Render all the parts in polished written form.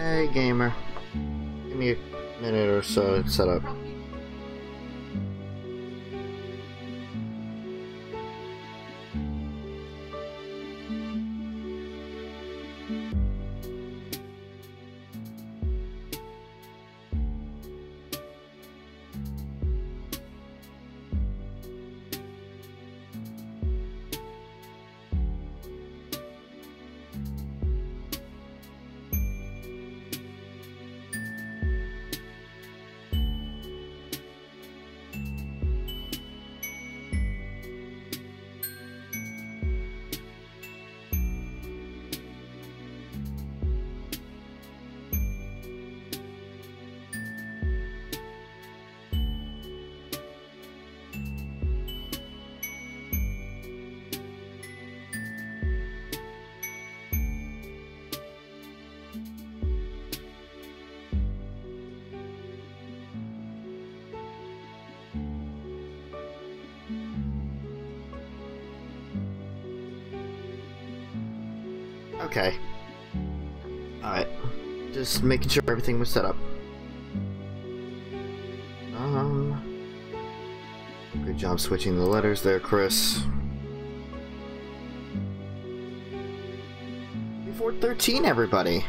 Hey, gamer. Give me a minute or so to set up. Okay. Alright. Just making sure everything was set up. Good job switching the letters there, Chris. 413, everybody.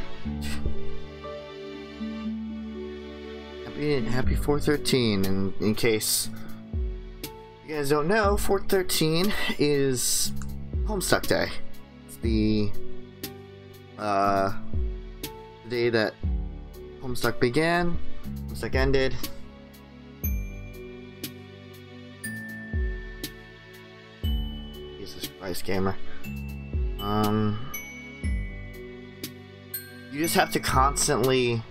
Happy 413, and in case you guys don't know, 413 is Homestuck Day. It's the day that Homestuck began, Homestuck ended. Jesus Christ, gamer. You just have to constantly...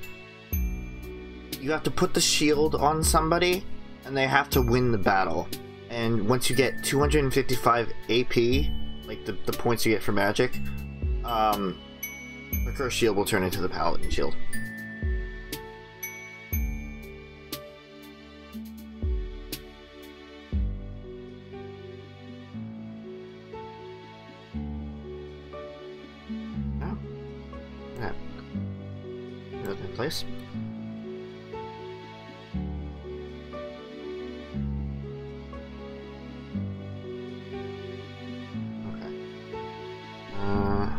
You have to put the shield on somebody, and they have to win the battle. And once you get 255 AP, like the points you get for magic, the cursed shield will turn into the paladin shield. Oh. Yeah. Put it in place.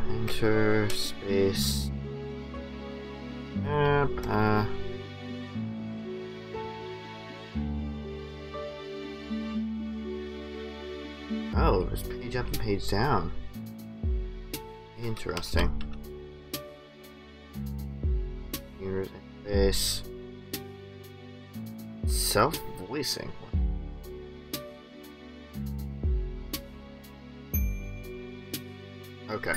Enter space. Oh, there's page up and page down. Interesting. Here's space. Self-voicing. Okay.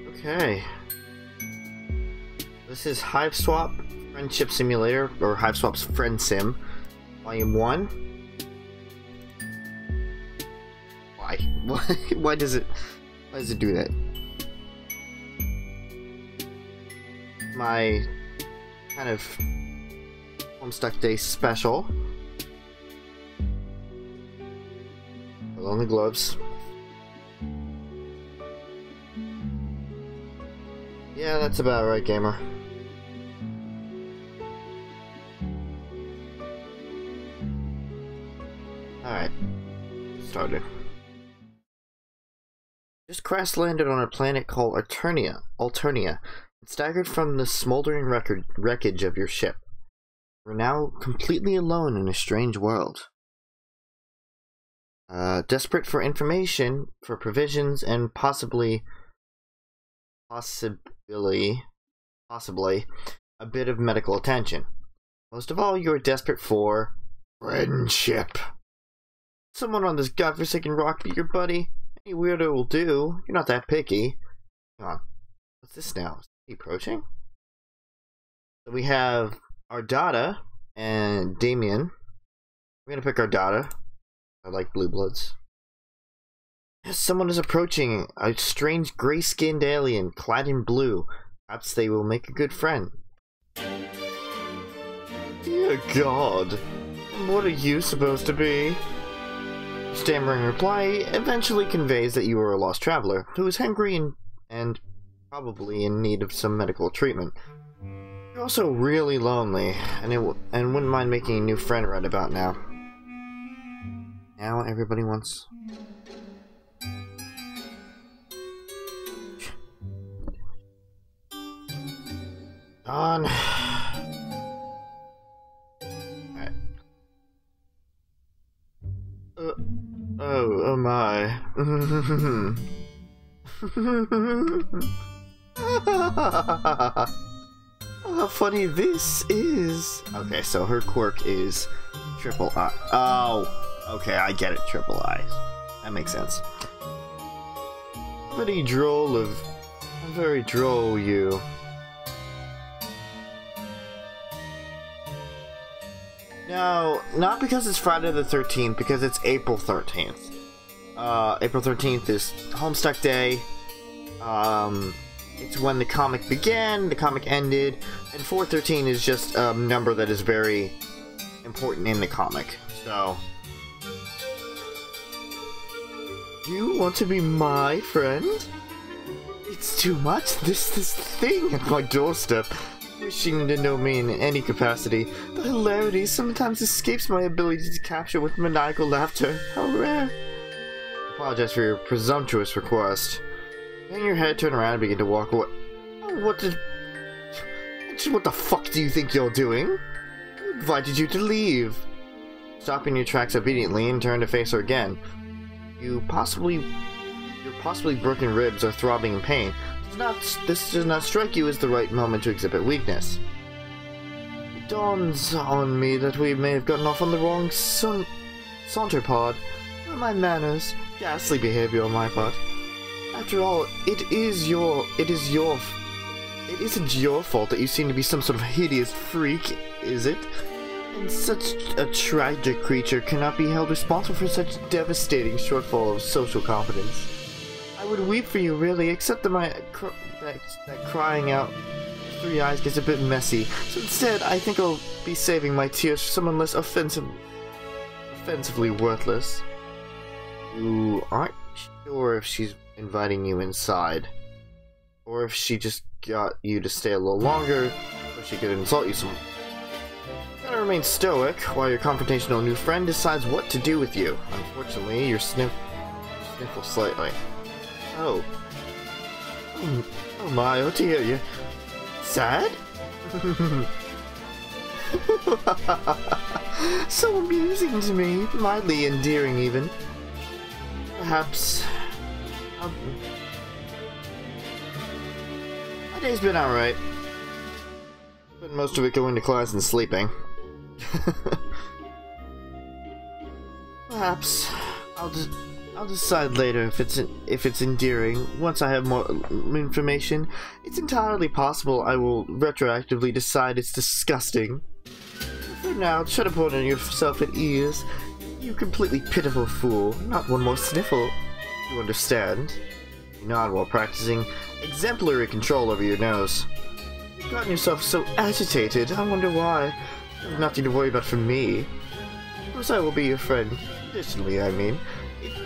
Okay. This is Hiveswap Friendship Simulator, or Hiveswap's Friendsim, Volume 1. Why? Why does it do that? My kind of Homestuck Day special. On the gloves. Yeah, that's about right, gamer. Alright. Started. Just crash landed on a planet called Alternia, and staggered from the smoldering wreckage of your ship. We're now completely alone in a strange world. Desperate for information, for provisions, and possibly a bit of medical attention. Most of all, you are desperate for friendship. Someone on this godforsaken rock be your buddy. Any weirdo will do. You're not that picky. Hang on. What's this now? Is he approaching? So we have Ardata and Damien. We're gonna pick Ardata. I like blue bloods. Someone is approaching, a strange gray-skinned alien clad in blue. Perhaps they will make a good friend. Dear God, what are you supposed to be? stammering reply eventually conveys that you are a lost traveler who is hungry and probably in need of some medical treatment. You're also really lonely, and wouldn't mind making a new friend right about now. Now everybody wants... On. Alright. Oh my. Oh, how funny this is. Okay, so her quirk is triple I. Oh, okay, I get it, triple I. That makes sense. Very droll, you. No, not because it's Friday the 13th, because it's April 13th. April 13th is Homestuck Day. It's when the comic began, the comic ended, and 413 is just a number that is very important in the comic. So, you want to be my friend? It's too much. This thing at my doorstep, wishing to know me in any capacity. The hilarity sometimes escapes my ability to capture with maniacal laughter. How rare. I apologize for your presumptuous request. Hang your head, turn around, and begin to walk away. What the fuck do you think you're doing? Who invited you to leave? Stop in your tracks obediently and turn to face her again. Your possibly broken ribs are throbbing in pain. This does not strike you as the right moment to exhibit weakness. It dawns on me that we may have gotten off on the wrong saunter pod. My manners, ghastly behavior on my part. After all, it isn't your fault that you seem to be some sort of hideous freak, is it? And such a tragic creature cannot be held responsible for such devastating shortfall of social confidence. I would weep for you, really, except that that crying out with 3 eyes gets a bit messy. So instead, I think I'll be saving my tears for someone less offensively worthless. You aren't sure if she's inviting you inside, or if she just got you to stay a little longer so she could insult you some. Gotta remain stoic while your confrontational new friend decides what to do with you. Unfortunately, you sniffle slightly. Oh my, oh dear, you sad? So amusing to me, mildly endearing even. Perhaps... my day's been alright. Spent most of it going to class and sleeping. Perhaps I'll decide later if it's endearing. Once I have more information, it's entirely possible I will retroactively decide it's disgusting. For now, try to put yourself at ease. You completely pitiful fool. Not one more sniffle. You understand? You nod while practicing exemplary control over your nose. You've gotten yourself so agitated. I wonder why. You have nothing to worry about from me. Of course I will be your friend. Additionally, I mean.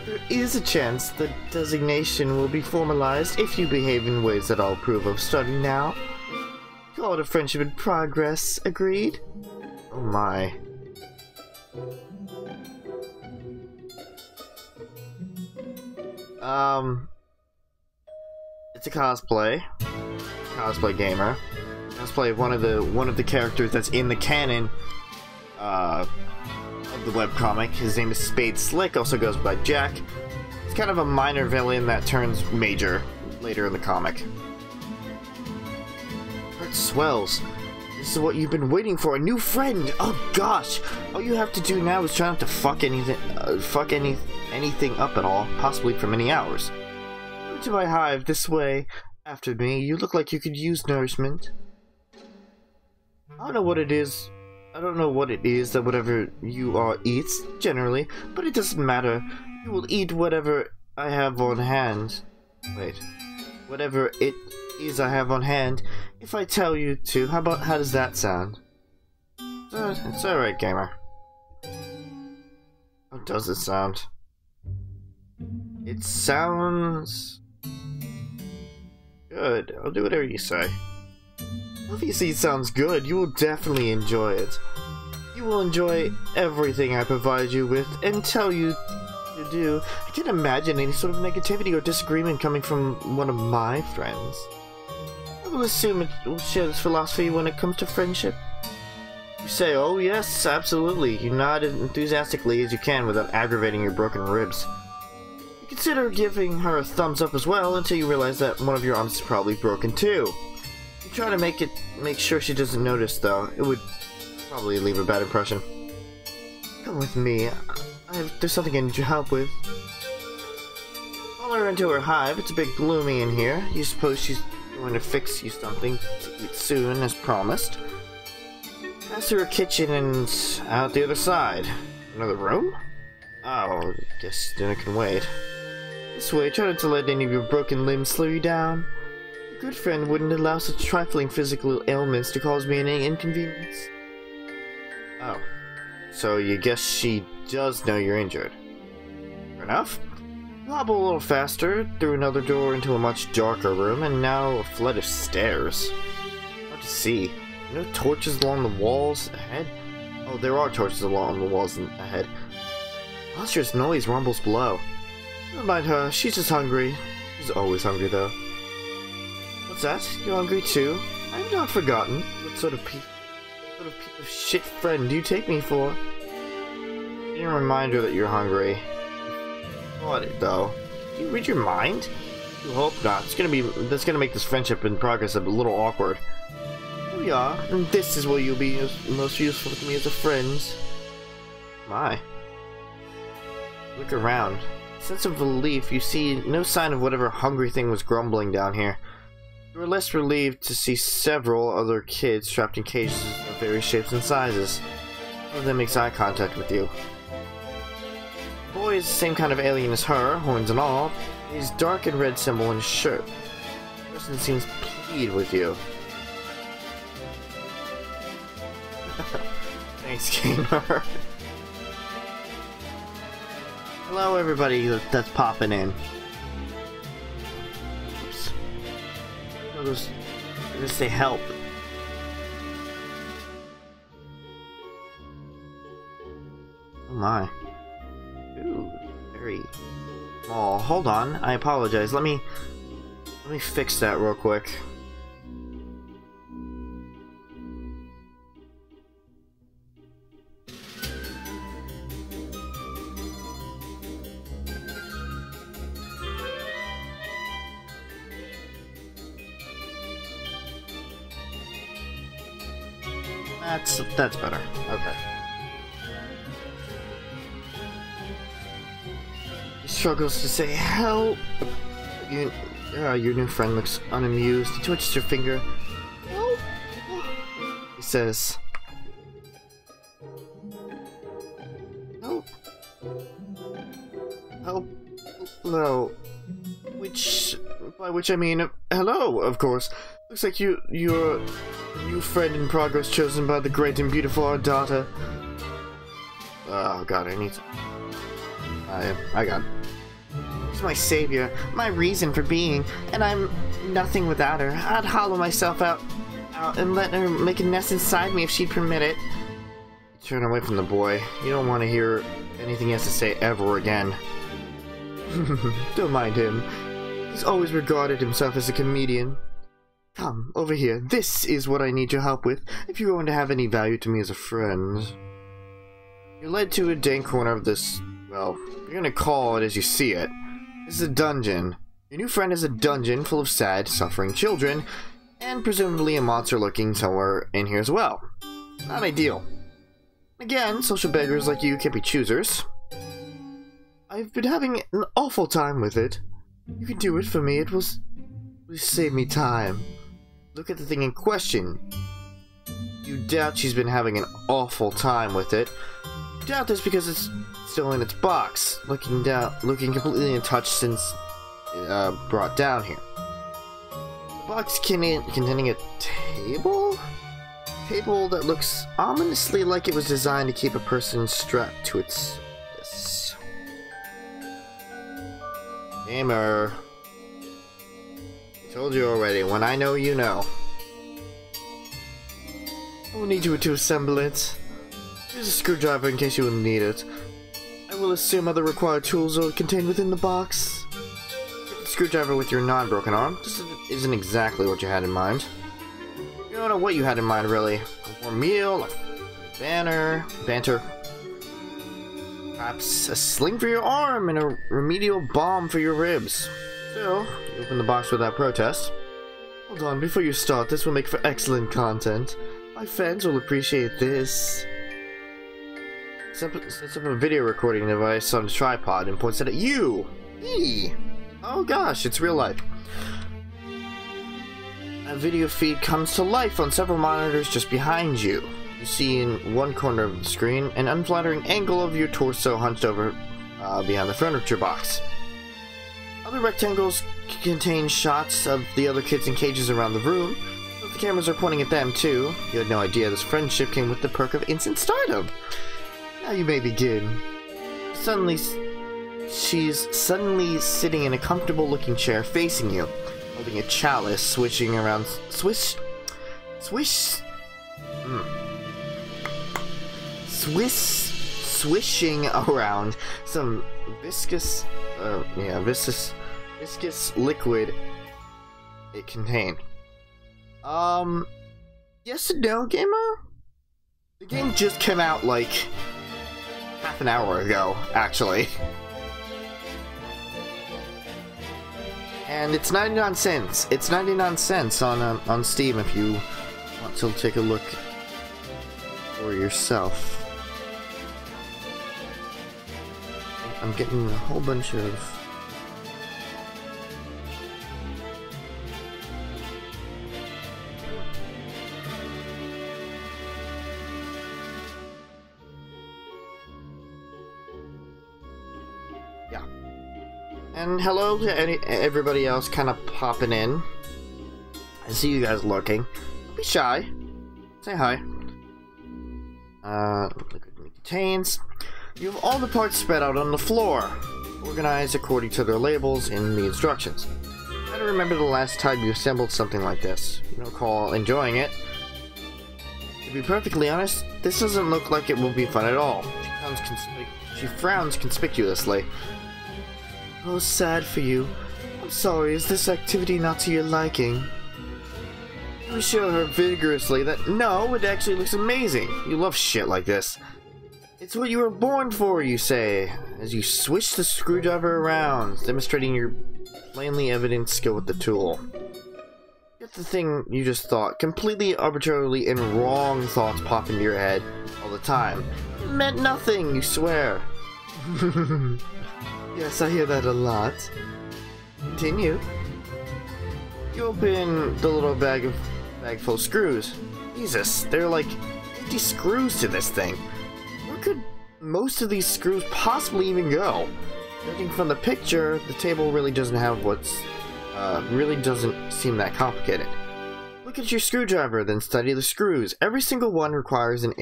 There is a chance the designation will be formalized if you behave in ways that I'll approve of starting now. Call it a friendship in progress, agreed? Oh my. It's a cosplay gamer. Cosplay of one of the characters that's in the canon of the webcomic. His name is Spade Slick, also goes by Jack. He's kind of a minor villain that turns major later in the comic. Heart swells. This is what you've been waiting for, a new friend! Oh gosh! All you have to do now is try not to fuck anything up at all, possibly for many hours. Come to my hive this way, after me. You look like you could use nourishment. I don't know what it is that whatever you are eats, generally, but it doesn't matter. You will eat whatever I have on hand. Wait. Whatever it is I have on hand, if I tell you to. How does that sound? It's alright, gamer. How does it sound? It sounds good. I'll do whatever you say. Obviously it sounds good. You will definitely enjoy it. You will enjoy everything I provide you with and tell you to do. I can't imagine any sort of negativity or disagreement coming from one of my friends. I will assume it will share this philosophy when it comes to friendship. You say, oh yes, absolutely. You nod as enthusiastically as you can without aggravating your broken ribs. You consider giving her a thumbs up as well until you realize that one of your arms is probably broken too. You try to make sure she doesn't notice though. It would probably leave a bad impression. Come with me. There's something I need your help with. Follow her into her hive. It's a bit gloomy in here. You suppose she's going to fix you something to eat soon, as promised. Pass through her kitchen and out the other side. Another room? Oh, guess dinner can wait. This way, try not to let any of your broken limbs slow you down. A good friend wouldn't allow such trifling physical ailments to cause me any inconvenience. Oh. So you guess she does know you're injured. Fair enough. You hobble a little faster, through another door into a much darker room, and now a flight of stairs. Hard to see. No torches along the walls ahead? Oh, there are torches along the walls ahead. Monstrous noise rumbles below. Never mind her, she's just hungry. She's always hungry, though. What's that? You're hungry, too? I've not forgotten. What sort of piece of shit friend do you take me for? Need a reminder that you're hungry. What it, though? Do you read your mind? You hope not. That's gonna make this friendship in progress a little awkward. Here we are, and this is where you'll be most useful to me as a friend. My. Look around. Sense of relief, you see no sign of whatever hungry thing was grumbling down here. You were less relieved to see several other kids trapped in cages of various shapes and sizes. One of them makes eye contact with you. The boy is the same kind of alien as her, horns and all. He's dark and red symbol in his shirt. The person seems pleased with you. Thanks, gamer. Hello, everybody that's popping in. Oops. I'm gonna say help. Oh my. Ooh, very small. Hold on, I apologize. Let me fix that real quick. That's better. Okay. He struggles to say help. Your new friend looks unamused. He twitches your finger. Help. He says, help. Help. Hello. By which I mean hello, of course. Looks like you're a new friend in progress chosen by the great and beautiful Ardata. Oh god, I need to... I got it. She's my savior, my reason for being, and I'm nothing without her. I'd hollow myself out and let her make a nest inside me if she'd permit it. Turn away from the boy. You don't want to hear anything he has to say ever again. Don't mind him. He's always regarded himself as a comedian. Come, over here. This is what I need your help with, if you're going to have any value to me as a friend. You're led to a dank corner of this, well, you're gonna call it as you see it. This is a dungeon. Your new friend is a dungeon full of sad, suffering children, and presumably a monster lurking somewhere in here as well. Not ideal. Again, social beggars like you can't be choosers. I've been having an awful time with it. You can do it for me. It will save me time. Look at the thing in question. You doubt she's been having an awful time with it. You doubt this because it's still in its box, looking completely untouched since brought down here. The box containing a table? Table that looks ominously like it was designed to keep a person strapped to its... Gamer. I told you already, when I know, you know. I will need you to assemble it. Here's a screwdriver in case you will need it. I will assume other required tools are contained within the box. Get the screwdriver with your non-broken arm. This isn't exactly what you had in mind. You don't know what you had in mind, really. A warm meal, a banter. Perhaps a sling for your arm and a remedial balm for your ribs. Still, you open the box without protest. Hold on, before you start, this will make for excellent content. My fans will appreciate this. Sets up a video recording device on a tripod and points it at you! Eee! Oh gosh, it's real life. A video feed comes to life on several monitors just behind you. You see in one corner of the screen an unflattering angle of your torso hunched over behind the furniture box. Other rectangles contain shots of the other kids in cages around the room, but the cameras are pointing at them too. You had no idea this friendship came with the perk of instant stardom. Now you may begin. She's suddenly sitting in a comfortable-looking chair facing you, holding a chalice, swishing around some viscous liquid it contained. Yes and no, gamer? The game just came out like half an hour ago, actually. And it's 99 cents. It's 99 cents on Steam if you want to take a look for yourself. I'm getting a whole bunch of... Yeah. And hello to everybody else kind of popping in. I see you guys looking. Don't be shy. Say hi. Liquid contains. You have all the parts spread out on the floor, organized according to their labels in the instructions. Try to remember the last time you assembled something like this. You don't recall enjoying it. To be perfectly honest, this doesn't look like it will be fun at all. She frowns conspicuously. Oh, sad for you. I'm sorry, is this activity not to your liking? You show her vigorously that, no, it actually looks amazing. You love shit like this. It's what you were born for, you say, as you swish the screwdriver around, demonstrating your plainly evident skill with the tool. Get the thing you just thought, completely arbitrarily and wrong thoughts pop into your head all the time. It meant nothing, you swear. Yes, I hear that a lot. Continue. You open the little bag full of screws. Jesus, there are like 50 screws to this thing. Where could most of these screws possibly even go? Judging from the picture, the table really doesn't have really doesn't seem that complicated. Look at your screwdriver, then study the screws. Every single one requires an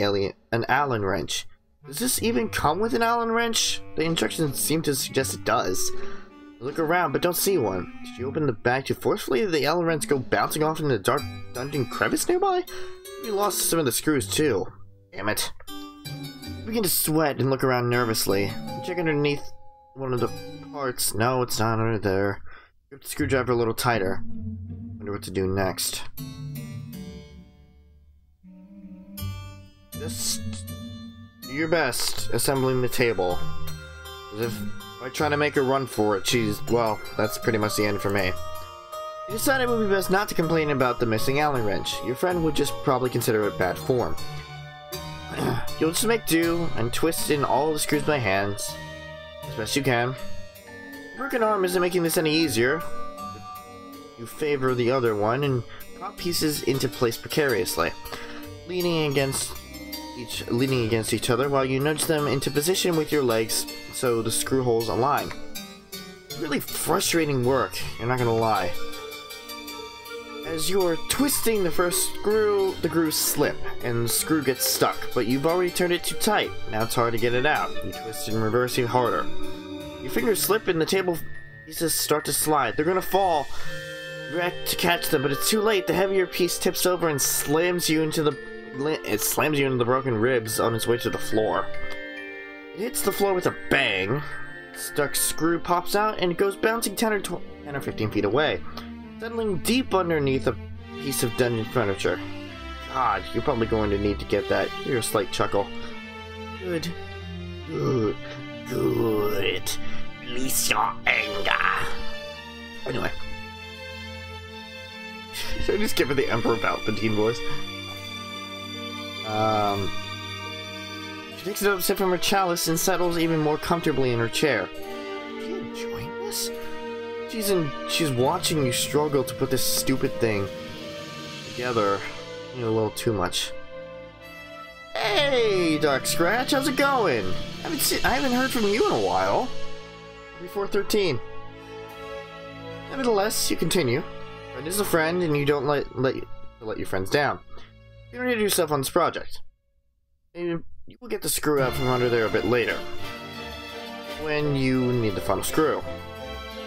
Allen wrench. Does this even come with an Allen wrench? The instructions seem to suggest it does. You look around, but don't see one. Did you open the bag too forcefully? Did the Allen wrench go bouncing off in the dark dungeon crevice nearby? You lost some of the screws too. Damn it. You begin to sweat and look around nervously. You check underneath one of the parts. No, it's not under there. Grip the screwdriver a little tighter. Wonder what to do next. Just do your best assembling the table. As if by trying to make her run for it, well, that's pretty much the end for me. You decided it would be best not to complain about the missing Allen wrench. Your friend would just probably consider it bad form. You'll just make do and twist in all the screws by hands as best you can. Broken arm isn't making this any easier. You favor the other one and prop pieces into place precariously, leaning against each other while you nudge them into position with your legs so the screw holes align. Really frustrating work, you're not gonna lie. As you're twisting the first screw, the grooves slip, and the screw gets stuck, but you've already turned it too tight. Now it's hard to get it out. You twist in reverse even harder. Your fingers slip and the table Pieces start to slide. They're gonna fall. You act to catch them, but it's too late. The heavier piece tips over and slams you into the broken ribs on its way to the floor. It hits the floor with a bang. Stuck screw pops out and it goes bouncing 10 or 15 feet away, settling deep underneath a piece of dungeon furniture. God, you're probably going to need to get that. Hear a slight chuckle. Good. Good. Good. Release your anger. Anyway. Should I just give her the Emperor Palpatine voice? She takes another sip from her chalice and settles even more comfortably in her chair. Are you enjoying this? She's watching you struggle to put this stupid thing together. A little too much. Hey, Dark Scratch, how's it going? I haven't heard from you in a while. Before 13. Nevertheless, you continue. Friend is a friend, and you don't let your friends down. You don't need to do stuff on this project. You will get the screw out from under there a bit later, when you need the final screw.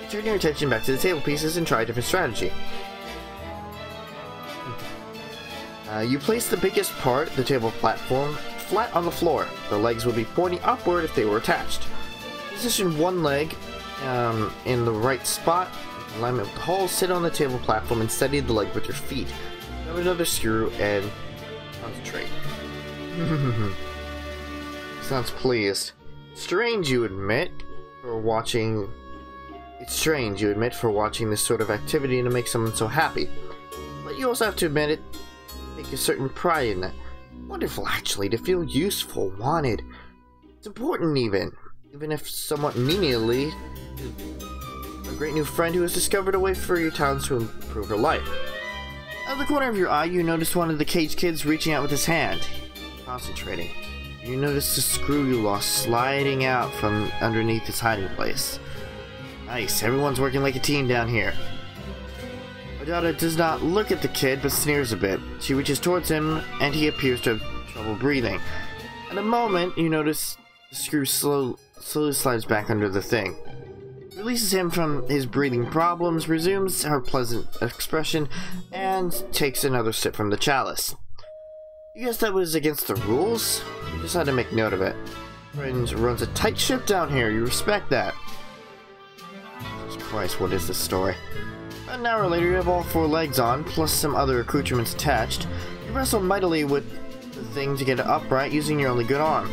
Turn your attention back to the table pieces and try a different strategy. You place the biggest part, the table platform, flat on the floor. The legs will be pointing upward if they were attached. Position one leg in the right spot, in alignment with the hole, sit on the table platform and steady the leg with your feet. Grab another screw and concentrate. Sounds pleased. It's strange, you admit, for watching this sort of activity to make someone so happy. But you also have to admit it. Take a certain pride in that. Wonderful, actually, to feel useful, wanted. It's important, even if somewhat menially. A great new friend who has discovered a way for your talents to improve her life. Out of the corner of your eye, you notice one of the caged kids reaching out with his hand, concentrating. You notice the screw you lost sliding out from underneath its hiding place. Nice, everyone's working like a team down here. Odata does not look at the kid, but sneers a bit. She reaches towards him, and he appears to have trouble breathing. At a moment, you notice the screw slowly slides back under the thing. Releases him from his breathing problems, resumes her pleasant expression, and takes another sip from the chalice. You guess that was against the rules? You just had to make note of it. Friends runs a tight ship down here, you respect that. Jesus Christ, what is this story? About an hour later, you have all 4 legs on, plus some other accoutrements attached. You wrestle mightily with the thing to get it upright using your only good arm.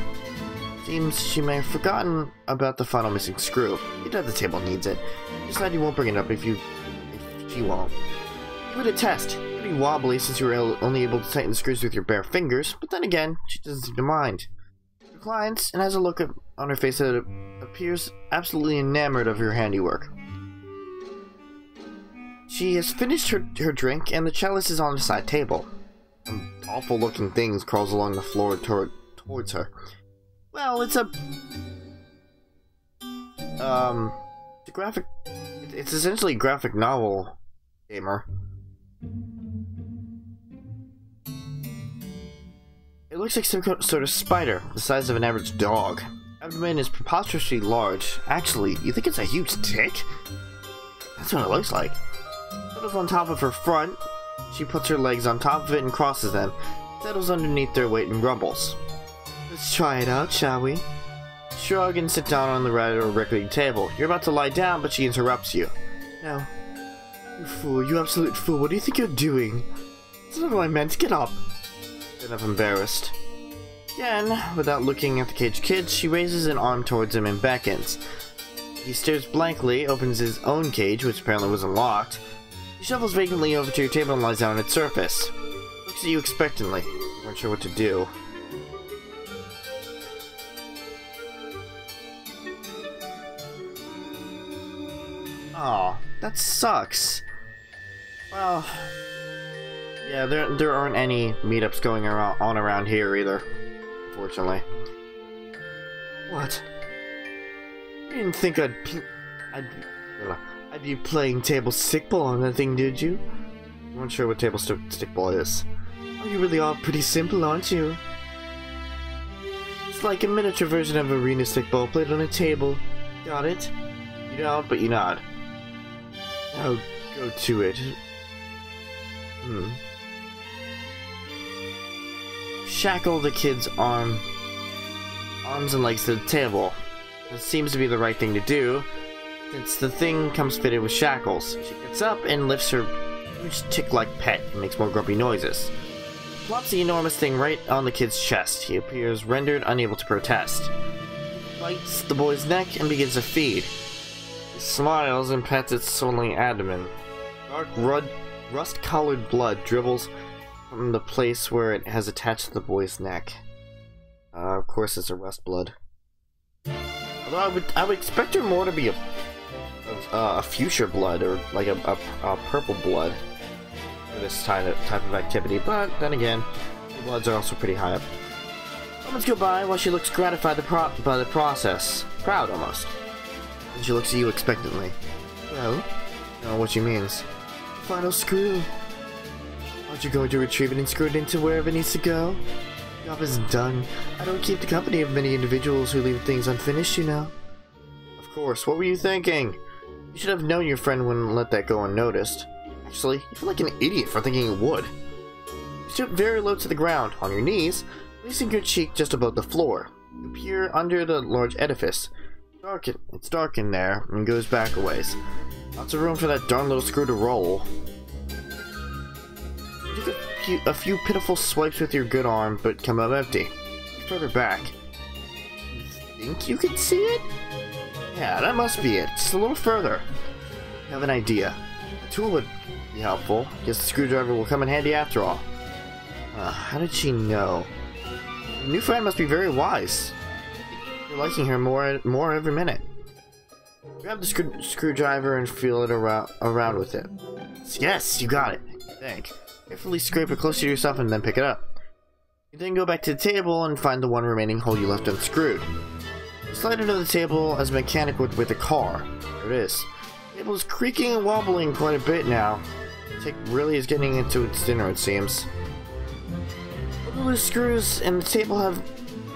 Seems she may have forgotten about the final missing screw. You know the table needs it. You decide you won't bring it up if she won't. Give it a test. Pretty wobbly since you were only able to tighten the screws with your bare fingers, but then again, she doesn't seem to mind. She reclines and has a look on her face that appears absolutely enamored of your handiwork. She has finished her drink, and the chalice is on the side table. Some awful-looking things crawls along the floor towards her. Well, it's it's essentially a graphic novel, gamer. It looks like some sort of spider, the size of an average dog. Abdomen is preposterously large. Actually, you think it's a huge tick? That's what it looks like. Settles on top of her front. She puts her legs on top of it and crosses them. Settles underneath their weight and grumbles. Let's try it out, shall we? Shrug and sit down on the rather rickety table. You're about to lie down, but she interrupts you. No. You fool, you absolute fool. What do you think you're doing? That's not what I meant. Get up. Bit of embarrassed. Again, without looking at the caged kid, she raises an arm towards him and beckons. He stares blankly, opens his own cage, which apparently wasn't locked. He shuffles vacantly over to your table and lies down on its surface. Looks at you expectantly. Weren't sure what to do. Aw, that sucks. Well, yeah, there aren't any meetups going on around here either, unfortunately. What? You didn't think I'd be playing table stickball on that thing, did you? I'm not sure what table stickball is. Oh, you really are pretty simple, aren't you? It's like a miniature version of arena stickball played on a table. Got it? You don't, but you nod. I'll go to it. Shackle the kid's arms and legs to the table. It seems to be the right thing to do, since the thing comes fitted with shackles. She gets up and lifts her huge tick-like pet and makes more grumpy noises. Plops the enormous thing right on the kid's chest. He appears rendered unable to protest. He bites the boy's neck and begins to feed. He smiles and pets its swelling abdomen. Dark, rust-colored blood dribbles from the place where it has attached to the boy's neck. Of course it's a rust blood. Although I would expect her more to be a fuchsia blood, or like a purple blood for this type of activity, but then again, the bloods are also pretty high up. Moments go by while she looks gratified by the process. Proud, almost. And she looks at you expectantly. Well, I don't know what she means. Final screw. Aren't you going to retrieve it and screw it into wherever it needs to go? The job isn't done. I don't keep the company of many individuals who leave things unfinished, you know. Of course, what were you thinking? You should have known your friend wouldn't let that go unnoticed. Actually, you feel like an idiot for thinking it would. You stoop very low to the ground, on your knees, placing your cheek just above the floor. You peer under the large edifice. It's dark in there, and goes back a ways. Lots of room for that darn little screw to roll. You take a few pitiful swipes with your good arm, but come up empty. Further back. You think you can see it? Yeah, that must be it. Just a little further. I have an idea. A tool would be helpful. Guess the screwdriver will come in handy after all. How did she know? Your new friend must be very wise. You're liking her more every minute. Grab the screwdriver and feel it around with it. Yes, you got it. I think. Carefully scrape it close to yourself and then pick it up. You then go back to the table and find the one remaining hole you left unscrewed. You slide under the table as a mechanic would with a car. There it is. The table is creaking and wobbling quite a bit now. The tick really is getting into its dinner, it seems. The loose screws and the table have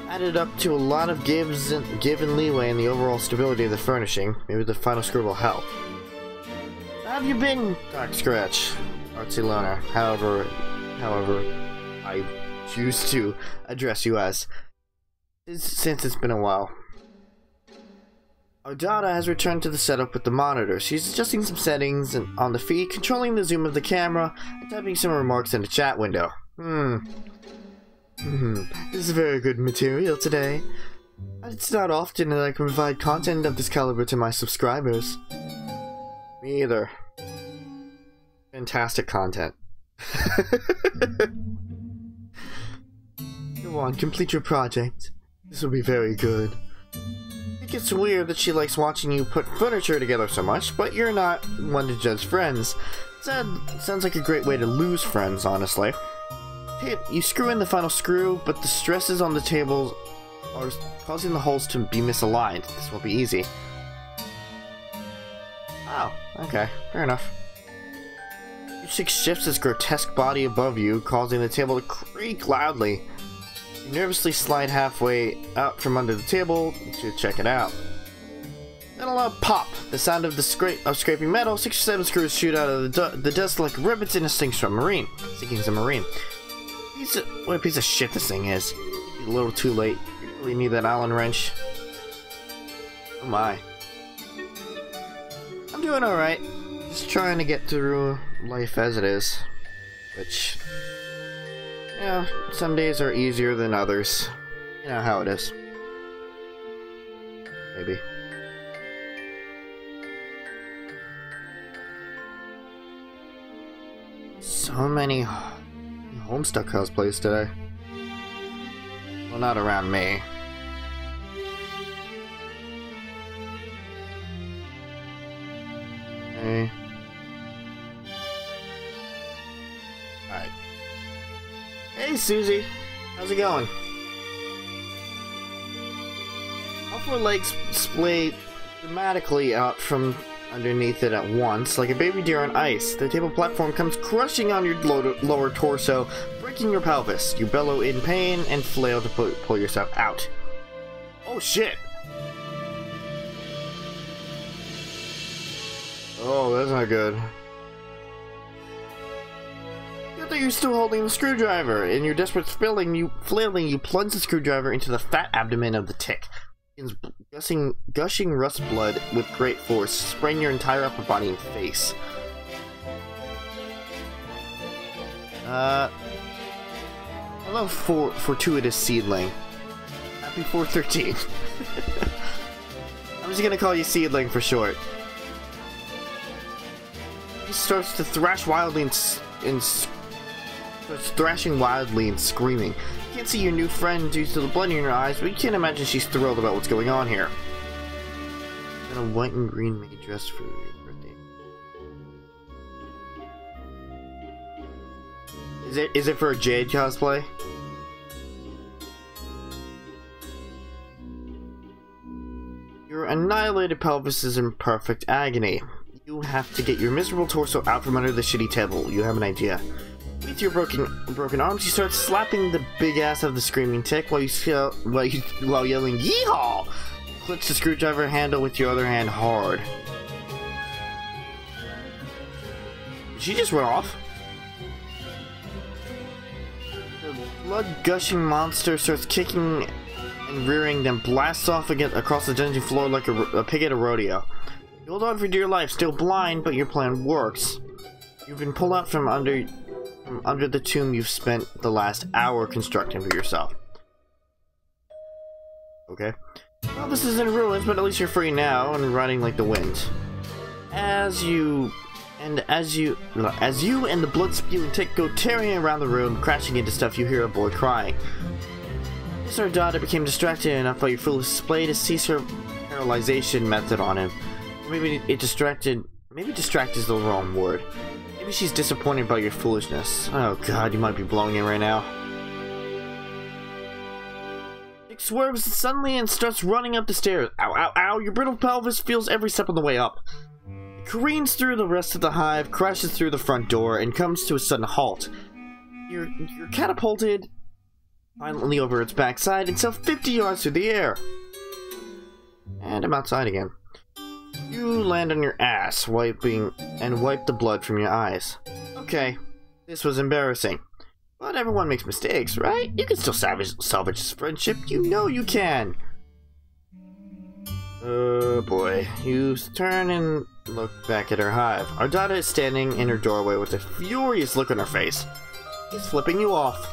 added up to a lot of give and leeway in the overall stability of the furnishing. Maybe the final screw will help. How have you been, Dark Scratch? Artsy Loner. However, I choose to address you as, since it's been a while. Our daughter has returned to the setup with the monitor. She's adjusting some settings on the feed, controlling the zoom of the camera, and typing some remarks in the chat window. This is very good material today. It's not often that I can provide content of this caliber to my subscribers. Me either. Fantastic content. Go on, complete your project. This will be very good. It gets weird that she likes watching you put furniture together so much, but you're not one to judge friends. Sounds like a great way to lose friends, honestly. You screw in the final screw, but the stresses on the tables are causing the holes to be misaligned. This won't be easy. Oh, okay, fair enough. Your chick shifts its grotesque body above you, causing the table to creak loudly. You nervously slide halfway out from under the table to check it out. Then a loud pop! The sound of scraping metal. 6 or 7 screws shoot out of the dust like rivets in a sinking submarine. What a piece of shit this thing is. A little too late. You really need that Allen wrench. Oh my. I'm doing alright. Just trying to get through life as it is. Which, yeah, some days are easier than others. You know how it is. Maybe. So many Homestuck cosplays today. Well, not around me. Okay. Alright. Hey, Suzie! How's it going? All 4 legs splay dramatically out from underneath it at once, like a baby deer on ice. The table platform comes crushing on your lower torso, breaking your pelvis. You bellow in pain and flail to pull yourself out. Oh shit! Oh, that's not good. Good that you're still holding the screwdriver. In your desperate flailing, you plunge the screwdriver into the fat abdomen of the tick. It begins gushing rust blood with great force, spraying your entire upper body and face. Hello, fortuitous seedling. Happy 413. I'm just gonna call you Seedling for short. He starts to thrash wildly and starts thrashing wildly and screaming. You can't see your new friend due to the blood in your eyes, but you can't imagine she's thrilled about what's going on here. In a white and green maid dress for your birthday. Is it for a Jade cosplay? Your annihilated pelvis is in perfect agony. You have to get your miserable torso out from under the shitty table. You have an idea. With your broken arms, you start slapping the big ass of the screaming tick while yelling "Yeehaw!" Clutch the screwdriver handle with your other hand hard. Did she just run off? The blood-gushing monster starts kicking and rearing, then blasts off again across the dungeon floor like a pig at a rodeo. You hold on for dear life, still blind, but your plan works. You've been pulled out from under the tomb you've spent the last hour constructing for yourself. Okay. Well, this is in ruins, but at least you're free now and riding like the wind. As you and the blood-spewing tick go tearing around the room, crashing into stuff, you hear a boy crying. Her daughter became distracted enough by your foolish display to cease her paralyzation method on him. Maybe distract is the wrong word. Maybe she's disappointed by your foolishness. Oh god, you might be blowing it right now. It swerves suddenly and starts running up the stairs. Ow, ow, ow, your brittle pelvis feels every step on the way up. It careens through the rest of the hive, crashes through the front door, and comes to a sudden halt. You're catapulted violently over its backside and so 50 yards through the air. And I'm outside again. You land on your ass, wipe the blood from your eyes. Okay, this was embarrassing. But everyone makes mistakes, right? You can still salvage this friendship. You know you can. Oh boy. You turn and look back at her hive. Our daughter is standing in her doorway with a furious look on her face. She's flipping you off.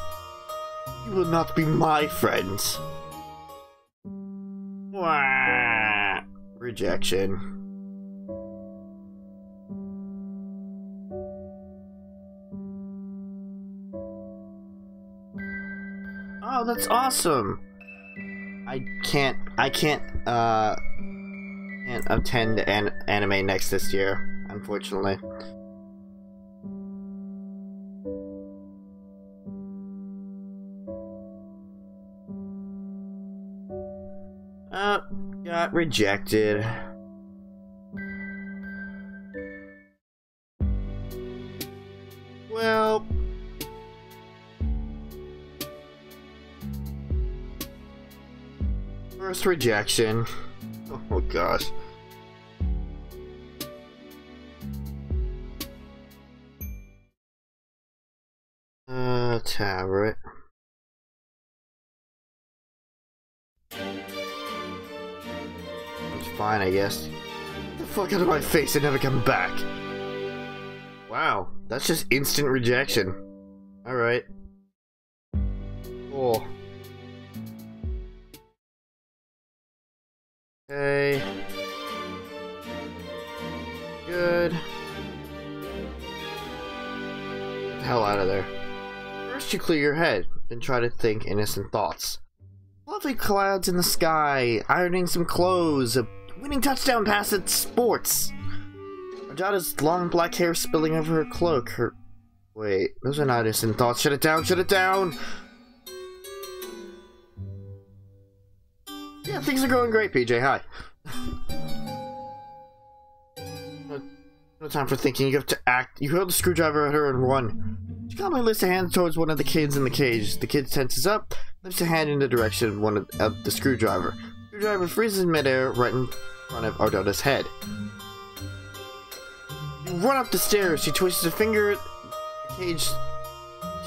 You will not be my friends. Wah! Rejection. Oh, that's awesome. I can't attend anime next this year, unfortunately. Got rejected. Well, first rejection. Oh gosh. Tablet. Fine, I guess. Get the fuck out of my face and never come back. Wow, that's just instant rejection. Alright. Cool. Okay. Good. Get the hell out of there. First you clear your head, then try to think innocent thoughts. Lovely clouds in the sky, ironing some clothes, a winning touchdown pass at sports. Ajada's long black hair spilling over her cloak. Wait, those are not innocent thoughts. Shut it down, shut it down! Yeah, things are going great, PJ. Hi. No time for thinking. You have to act. You hurl the screwdriver at her and run. She calmly lifts a hand towards one of the kids in the cage. The kid tenses up, lifts a hand in the direction of one of the screwdriver. The screwdriver freezes in midair right in front of Ardada's head. You run up the stairs. She twists her finger. The cage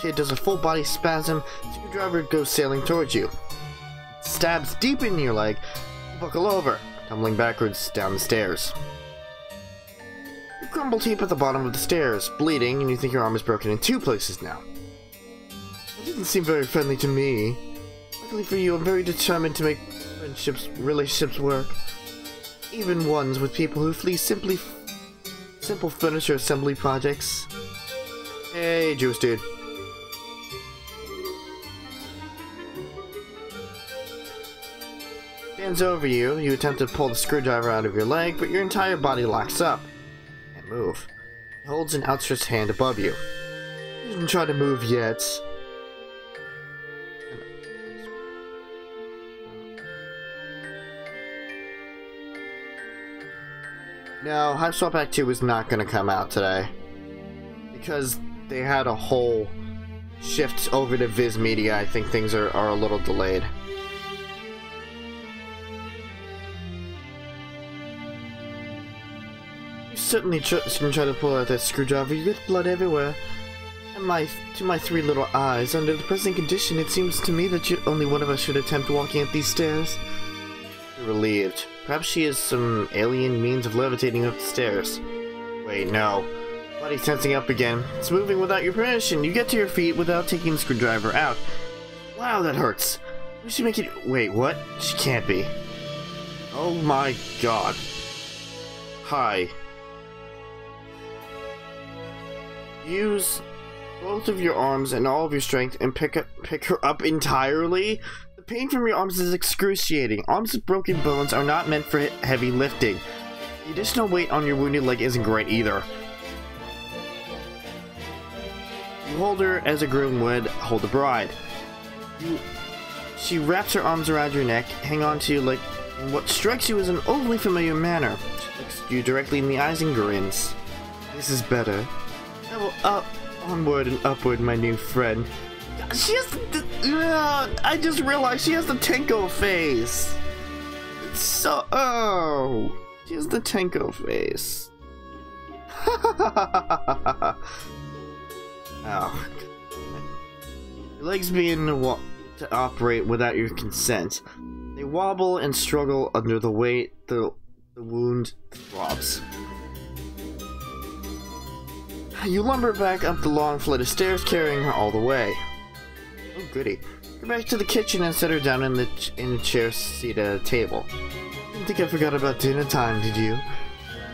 kid does a full body spasm. Screwdriver goes sailing towards you. Stabs deep in your leg. You buckle over, tumbling backwards down the stairs. You crumble deep at the bottom of the stairs, bleeding, and you think your arm is broken in 2 places now. It didn't seem very friendly to me. Luckily for you, I'm very determined to make relationships work. Even ones with people who flee simple furniture assembly projects. Hey, Jewish dude. Stands over you. You attempt to pull the screwdriver out of your leg, but your entire body locks up. Can't move. He holds an outstretched hand above you. You didn't try to move yet. No, Hiveswap Act 2 is not going to come out today. Because they had a whole shift over to Viz Media, I think things are a little delayed. You certainly shouldn't try to pull out that screwdriver. You get blood everywhere. And to my 3 little eyes, under the present condition, it seems to me that only one of us should attempt walking up these stairs. You're relieved. Perhaps she has some alien means of levitating up the stairs. Wait, no. Body's tensing up again. It's moving without your permission. You get to your feet without taking the screwdriver out. Wow, that hurts. We should make it... Wait, what? She can't be. Oh my god. Hi. Use both of your arms and all of your strength and pick her up entirely? The pain from your arms is excruciating. Arms with broken bones are not meant for heavy lifting. The additional weight on your wounded leg isn't great either. You hold her as a groom would hold a bride. She wraps her arms around your neck, hang on to you like in what strikes you as an overly familiar manner. She looks you directly in the eyes and grins. This is better. I will onward and upward, my new friend. She has I just realized she has the Tenko face. It's so... Oh. She has the Tenko face. Oh. Your legs begin to operate without your consent. They wobble and struggle under the weight. The wound throbs. You lumber back up the long flight of stairs, carrying her all the way. Oh, goody. Go back to the kitchen and set her down in the chair seat at a table. Didn't think I forgot about dinner time, did you?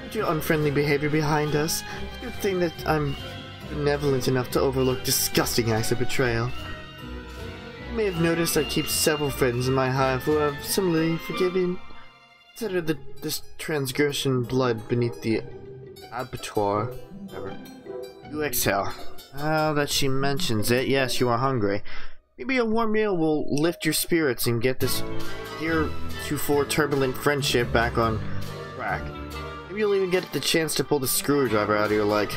Put your unfriendly behavior behind us. Good thing that I'm benevolent enough to overlook disgusting acts of betrayal. You may have noticed I keep several friends in my hive who have similarly forgiven. Consider this transgression blood beneath the abattoir. Whatever. You exhale. Now that she mentions it, yes, you are hungry. Maybe a warm meal will lift your spirits and get this heretofore turbulent friendship back on track. Maybe you'll even get the chance to pull the screwdriver out of your leg.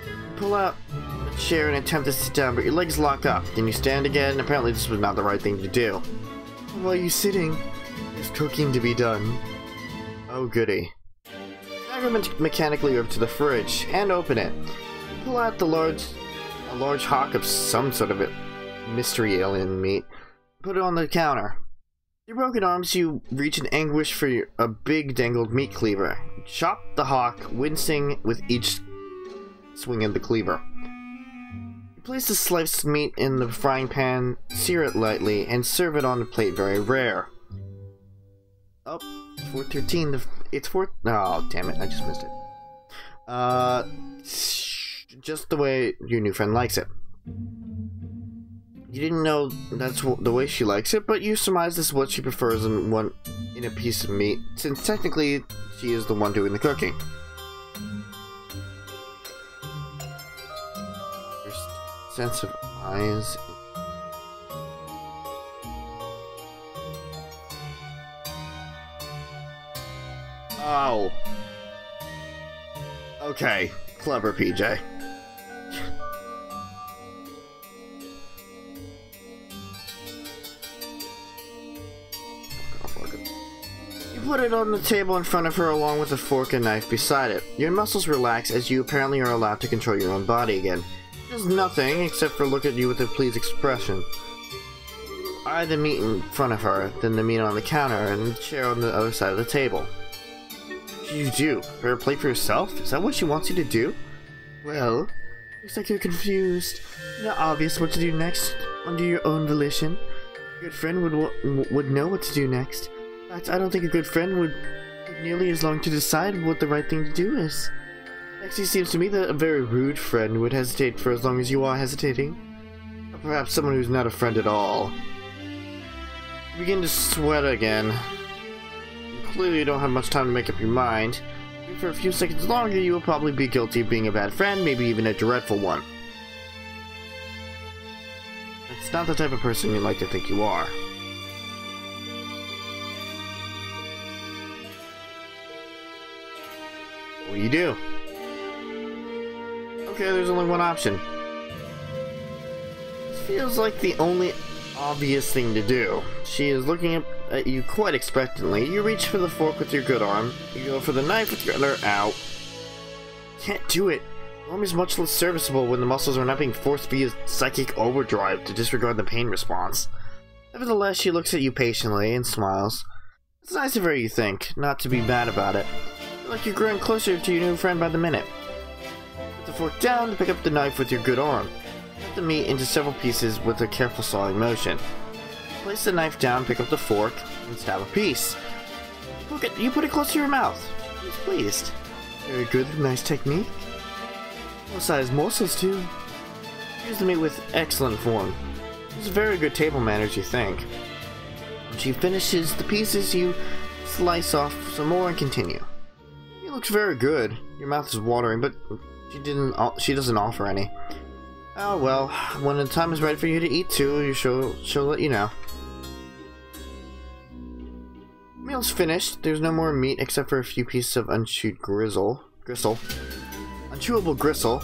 You pull out a chair and attempt to sit down, but your legs lock up. Then you stand again. Apparently this was not the right thing to do. While you're sitting, there's cooking to be done. Oh goody. Mechanically over to the fridge and open it. Pull out a large hock of some sort of mystery alien meat. Put it on the counter. With your broken arms, you reach in anguish for a big dangled meat cleaver. Chop the hock, wincing with each swing of the cleaver. You place the sliced meat in the frying pan, sear it lightly, and serve it on a plate very rare. Oh, 4:13. It's 4. Oh, damn it! I just missed it. Just the way your new friend likes it. You didn't know that's the way she likes it, but you surmise this is what she prefers in a piece of meat, since technically she is the one doing the cooking. Your sense of eyes. Oh. Okay. Clever, PJ. You put it on the table in front of her along with a fork and knife beside it. Your muscles relax as you apparently are allowed to control your own body again. She does nothing except for look at you with a pleased expression. Eye the meat in front of her, then the meat on the counter, and the chair on the other side of the table. What do you do? Prepare a plate for yourself? Is that what she wants you to do? Well, looks like you're confused. It's not obvious what to do next under your own volition. A good friend would know what to do next. In fact, I don't think a good friend would take nearly as long to decide what the right thing to do is. Next, it seems to me that a very rude friend would hesitate for as long as you are hesitating. Or perhaps someone who's not a friend at all. You begin to sweat again. You clearly don't have much time to make up your mind. For a few seconds longer, you will probably be guilty of being a bad friend, maybe even a dreadful one. That's not the type of person you like to think you are. What do you do? Okay, there's only one option. This feels like the only obvious thing to do. She is looking at you quite expectantly. You reach for the fork with your good arm. You go for the knife with your other. Ow. Can't do it. The arm is much less serviceable when the muscles are not being forced via psychic overdrive to disregard the pain response. Nevertheless, she looks at you patiently and smiles. It's nice of her, you think, not to be mad about it. I feel like you're growing closer to your new friend by the minute. Put the fork down to pick up the knife with your good arm. Cut the meat into several pieces with a careful sawing motion. Place the knife down, pick up the fork, and stab a piece. You put it close to your mouth. He's pleased. Very good, nice technique. Full-size morsels, too. Use the meat with excellent form. It's very good table manners, you think. When she finishes the pieces, you slice off some more and continue. It looks very good. Your mouth is watering, but she doesn't offer any. Oh well, when the time is right for you to eat too, she'll let you know. Meal's finished. There's no more meat except for a few pieces of unchewed gristle. Unchewable gristle,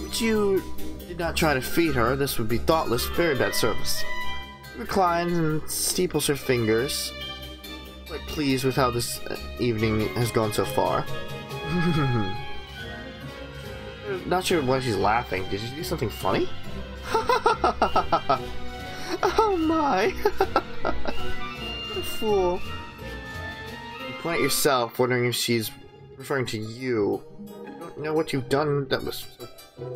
which you did not try to feed her. This would be thoughtless, very bad service. She reclines and steeples her fingers, quite pleased with how this evening has gone so far. Not sure why she's laughing. Did you do something funny? Oh my! What a fool. You point at yourself, wondering if she's referring to you. I don't know what you've done that was so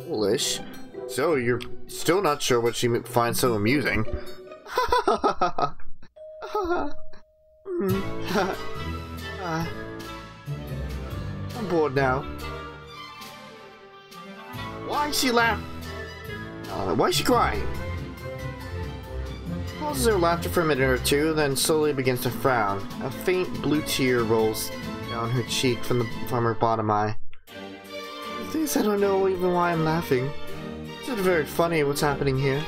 foolish. So you're still not sure what she finds so amusing. I'm bored now. Why is she laughing? Why is she crying? Pauses her laughter for a minute or two, then slowly begins to frown. A faint blue tear rolls down her cheek from her bottom eye. The thing is, I don't know even why I'm laughing. It's not very funny what's happening here.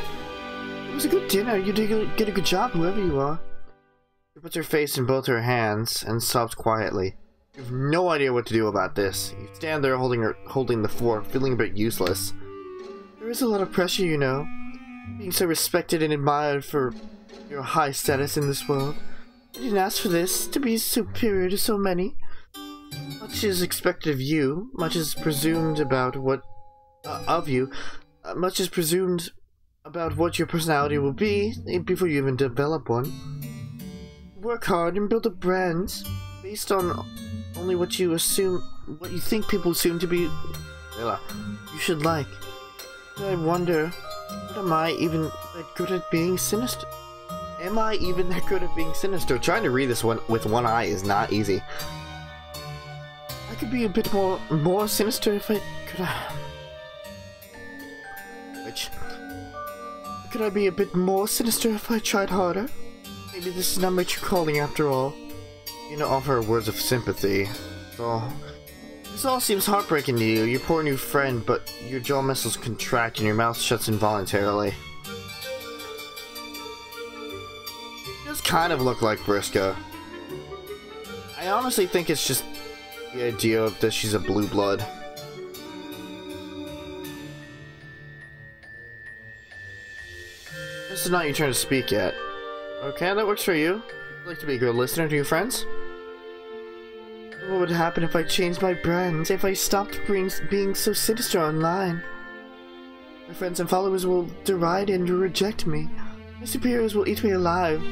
It was a good dinner. You did a good job, whoever you are. She puts her face in both her hands and sobs quietly. You have no idea what to do about this. You stand there holding the fork, feeling a bit useless. There is a lot of pressure, you know. Being so respected and admired for your high status in this world. I didn't ask for this, to be superior to so many. Much is expected of you, much is presumed about what... much is presumed about what your personality will be before you even develop one. Work hard and build a brand based on only what you think people assume to be you should like. I wonder, am I even that good at being sinister? Am I even that good at being sinister? Trying to read this one with one eye is not easy. I could be a bit more sinister if I could. Could I be a bit more sinister if I tried harder? Maybe this is not my true calling after all. You know, offer words of sympathy. This all seems heartbreaking to you. Your poor new friend, but your jaw muscles contract and your mouth shuts involuntarily. It does kind of look like Briscoe. I honestly think it's just the idea of that she's a blue blood. This is not your turn to speak yet. Okay, that works for you. You'd like to be a good listener to your friends? would happen if I changed my brand, if I stopped being so sinister online. My friends and followers will deride and reject me. My superiors will eat me alive.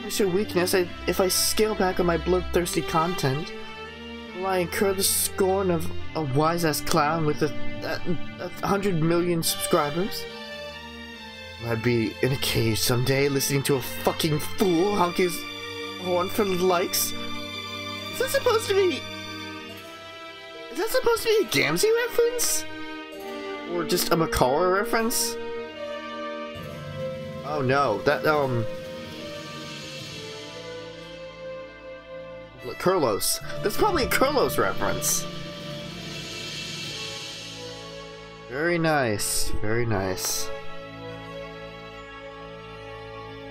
I show weakness if I scale back on my bloodthirsty content. Will I incur the scorn of a wise-ass clown with 100 million subscribers? Will I be in a cage someday listening to a fucking fool honk his horn for likes? Is that supposed to be a Gamzee reference? Or just a Makara reference? Oh no, that, Kurlos. That's probably a Kurlos reference. Very nice, very nice.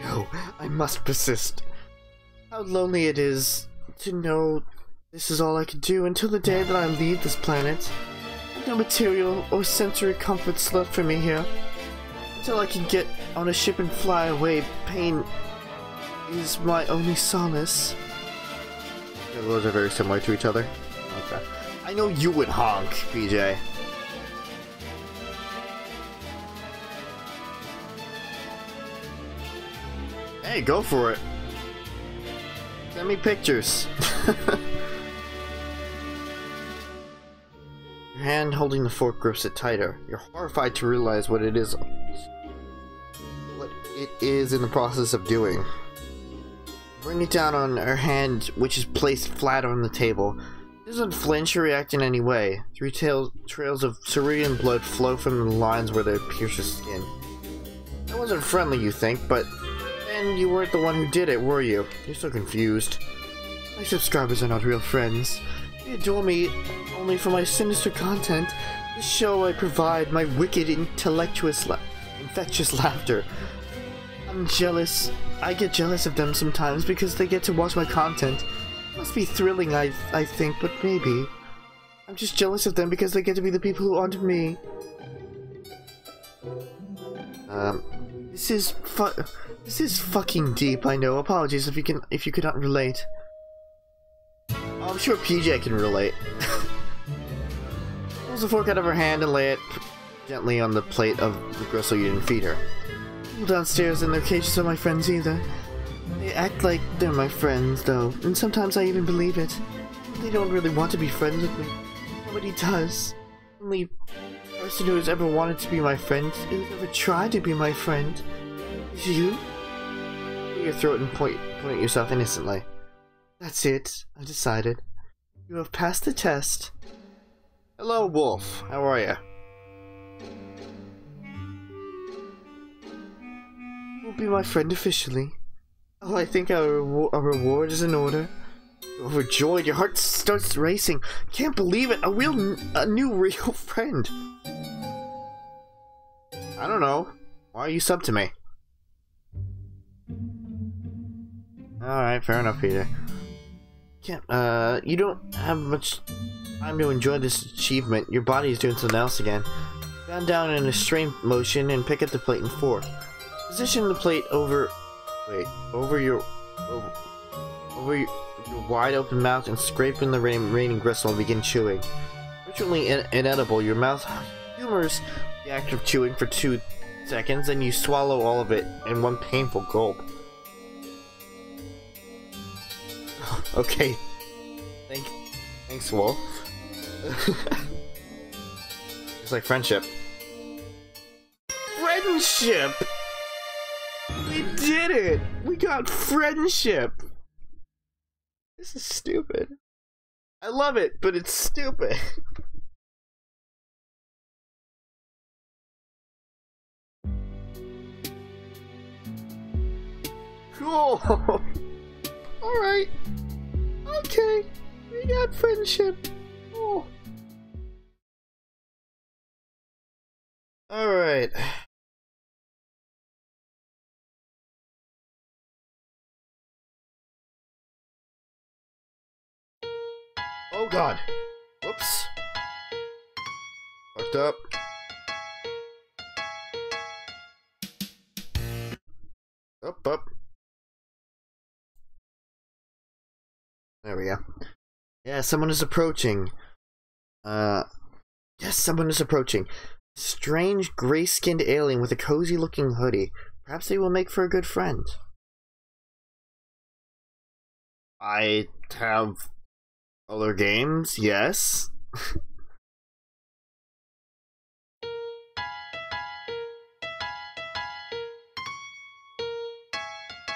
No, I must persist. How lonely it is to know this is all I can do until the day that I leave this planet. No material or sensory comforts left for me here. Until I can get on a ship and fly away, pain is my only solace. The words are very similar to each other. Okay. I know you would honk, PJ. Hey, go for it. Send me pictures. Your hand holding the fork grips it tighter. You're horrified to realize what it is in the process of doing. Bring it down on her hand, which is placed flat on the table. It doesn't flinch or react in any way. Three trails of cerulean blood flow from the lines where they pierce her skin. That wasn't friendly, you think, but then you weren't the one who did it, were you? You're so confused. My subscribers are not real friends. They adore me only for my sinister content, the show I provide, my wicked, infectious laughter. I'm jealous. I get jealous of them sometimes because they get to watch my content. It must be thrilling, I think, but maybe. I'm just jealous of them because they get to be the people who aren't me. This is fucking deep, I know. Apologies if you could not relate. Oh, I'm sure PJ can relate. Pulls the fork out of her hand and lay it gently on the plate of the gristle you didn't feed her. People downstairs in their cages are my friends either. They act like they're my friends, though, and sometimes I even believe it. They don't really want to be friends with me. Nobody does. The only person who has ever wanted to be my friend, who's ever tried to be my friend, is you. Clear your throat and point at yourself innocently. That's it. I've decided. You have passed the test. Hello, Wolf. How are you? You'll be my friend officially. Oh, I think a reward is in order. You're overjoyed. Your heart starts racing. Can't believe it. A new real friend. I don't know. Why are you sub to me? Alright, fair enough, Peter. You don't have much time to enjoy this achievement. Your body is doing something else again. Bend down in a strain motion and pick up the plate and fork. Position the plate over your wide open mouth and scrape in the remaining gristle and begin chewing. Virtually inedible, your mouth humors the act of chewing for 2 seconds, and you swallow all of it in one painful gulp. Okay. Thanks, Wolf. It's like friendship. Friendship! We did it! We got friendship! This is stupid. I love it, but it's stupid. Cool! Alright. Okay. We got friendship. Oh. Alright. Oh god. Whoops. Fucked up. Up. There we go. Yeah, someone is approaching. Yes, someone is approaching. Strange, gray-skinned alien with a cozy-looking hoodie. Perhaps they will make for a good friend. I have other games, yes.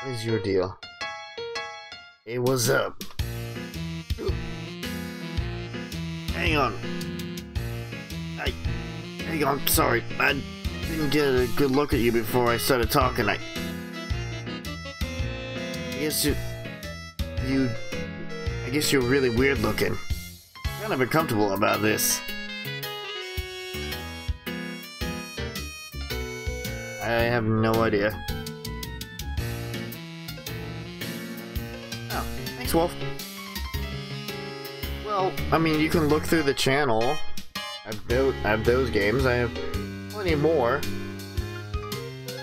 What is your deal? Hey, what's up? Hang on. Hang on, sorry. I didn't get a good look at you before I started talking. I guess I guess you're really weird looking. Kind of uncomfortable about this. I have no idea. Oh, thanks, Wolf. Well, I mean, you can look through the channel. I have those games. I have plenty more.